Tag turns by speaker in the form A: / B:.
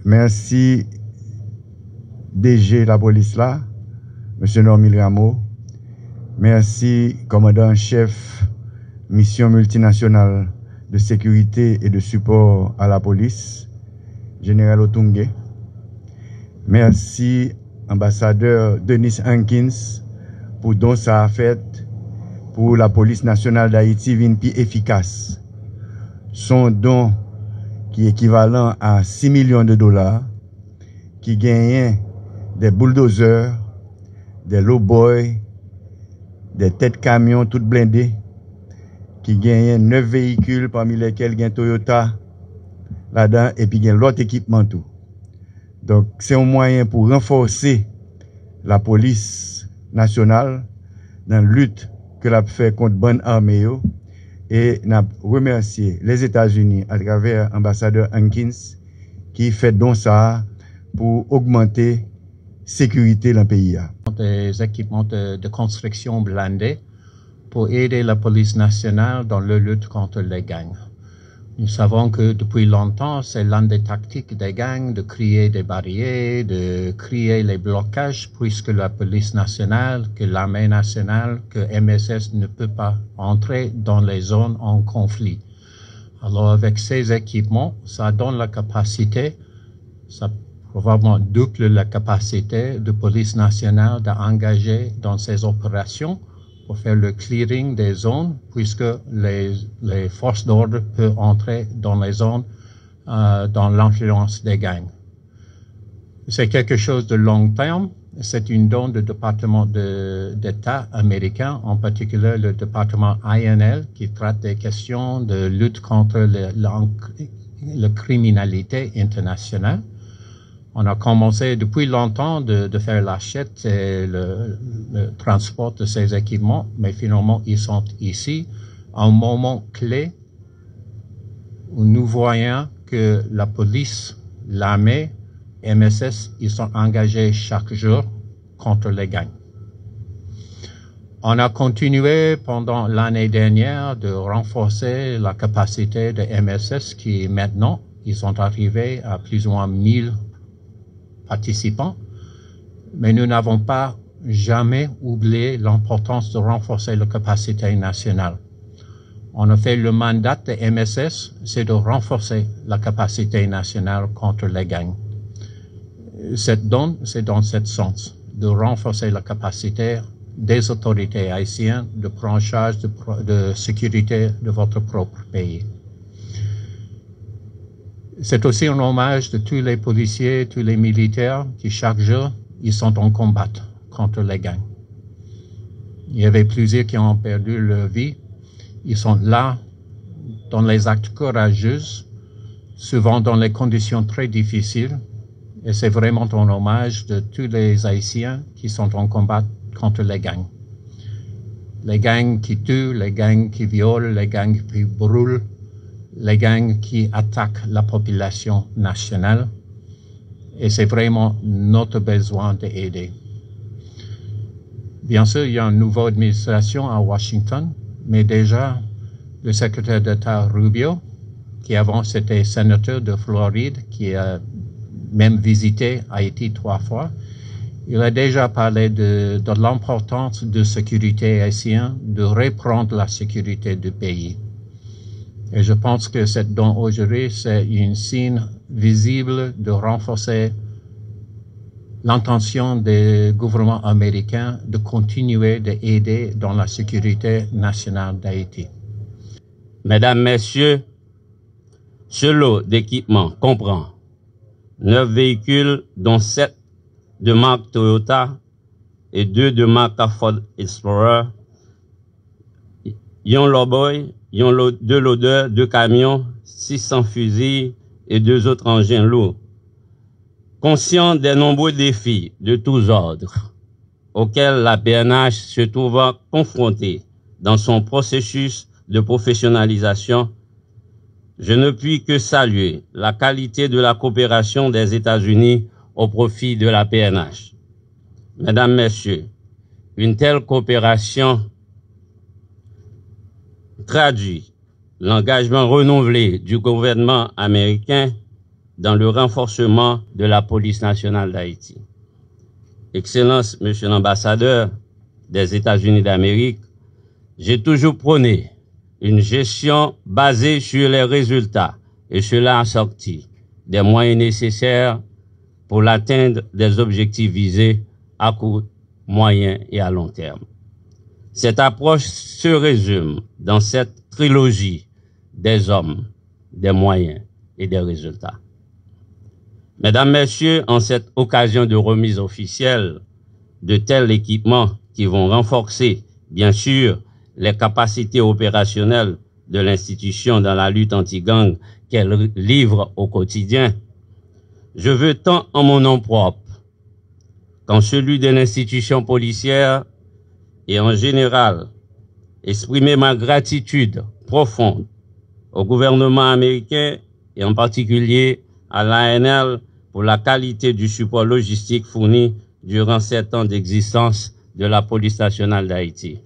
A: Merci DG la police là, M. Normil Rameau. Merci commandant-chef mission multinationale de sécurité et de support à la police, Général Otungue. Merci ambassadeur Denis Hankins pour don ça a fait pour la police nationale d'Haïti plus efficace. Son don qui est équivalent à 6 millions de dollars, qui gagne des bulldozers, des low-boys, des têtes camions toutes blindées, qui gagne 9 véhicules parmi lesquels il y a Toyota là-dedans et puis il y a l'autre équipement tout. Donc c'est un moyen pour renforcer la police nationale dans la lutte que l'a fait contre bonne armée. Et n'a remercié les États-Unis à travers l'ambassadeur Hankins qui fait donc ça pour augmenter la sécurité dans le pays.
B: Des équipements de construction blindés pour aider la police nationale dans la lutte contre les gangs. Nous savons que depuis longtemps, c'est l'une des tactiques des gangs de créer des barrières, de créer les blocages, puisque la police nationale, que l'armée nationale, que MSS ne peut pas entrer dans les zones en conflit. Alors avec ces équipements, ça donne la capacité, ça probablement double la capacité de police nationale d'engager dans ces opérations pour faire le clearing des zones, puisque les forces d'ordre peuvent entrer dans les zones dans l'influence des gangs. C'est quelque chose de long terme. C'est une don du département d'État américain, en particulier le département INL, qui traite des questions de lutte contre la criminalité internationale. On a commencé depuis longtemps de faire l'achète et le transport de ces équipements, mais finalement ils sont ici à un moment clé où nous voyons que la police, l'armée, MSS, ils sont engagés chaque jour contre les gangs. On a continué pendant l'année dernière de renforcer la capacité de MSS qui maintenant, ils sont arrivés à plus ou moins 1000 participants, mais nous n'avons pas jamais oublié l'importance de renforcer la capacité nationale. En effet, le mandat de MSS, c'est de renforcer la capacité nationale contre les gangs. Cette donne, c'est dans ce sens, de renforcer la capacité des autorités haïtiennes de prendre en charge de sécurité de votre propre pays. C'est aussi un hommage de tous les policiers, tous les militaires qui chaque jour, ils sont en combat contre les gangs. Il y avait plusieurs qui ont perdu leur vie. Ils sont là dans les actes courageux, souvent dans les conditions très difficiles. Et c'est vraiment un hommage de tous les Haïtiens qui sont en combat contre les gangs. Les gangs qui tuent, les gangs qui violent, les gangs qui brûlent, les gangs qui attaquent la population nationale. Et c'est vraiment notre besoin d'aider. Bien sûr, il y a une nouvelle administration à Washington, mais déjà, le secrétaire d'État Rubio, qui avant c'était sénateur de Floride, qui a même visité Haïti 3 fois, Il a déjà parlé de l'importance de sécurité haïtienne, de reprendre la sécurité du pays. Et je pense que cette don aujourd'hui, c'est un signe visible de renforcer l'intention du gouvernement américain de continuer d'aider dans la sécurité nationale d'Haïti.
C: Mesdames, Messieurs, ce lot d'équipements comprend 9 véhicules, dont 7 de marque Toyota et 2 de marque Ford Explorer, un lowboy, 2 loaders, 2 camions, 600 fusils et 2 autres engins lourds. Conscient des nombreux défis de tous ordres auxquels la PNH se trouve confrontée dans son processus de professionnalisation, je ne puis que saluer la qualité de la coopération des États-Unis au profit de la PNH. Mesdames, Messieurs, une telle coopération traduit l'engagement renouvelé du gouvernement américain dans le renforcement de la police nationale d'Haïti. Excellence, Monsieur l'ambassadeur des États-Unis d'Amérique, j'ai toujours prôné une gestion basée sur les résultats et cela assorti des moyens nécessaires pour l'atteindre des objectifs visés à court, moyen et à long terme. Cette approche se résume dans cette trilogie des hommes, des moyens et des résultats. Mesdames, Messieurs, en cette occasion de remise officielle de tels équipements qui vont renforcer, bien sûr, les capacités opérationnelles de l'institution dans la lutte anti-gang qu'elle livre au quotidien, je veux tant en mon nom propre qu'en celui de l'institution policière et en général exprimer ma gratitude profonde au gouvernement américain et en particulier à l'ANL pour la qualité du support logistique fourni durant 7 ans d'existence de la police nationale d'Haïti.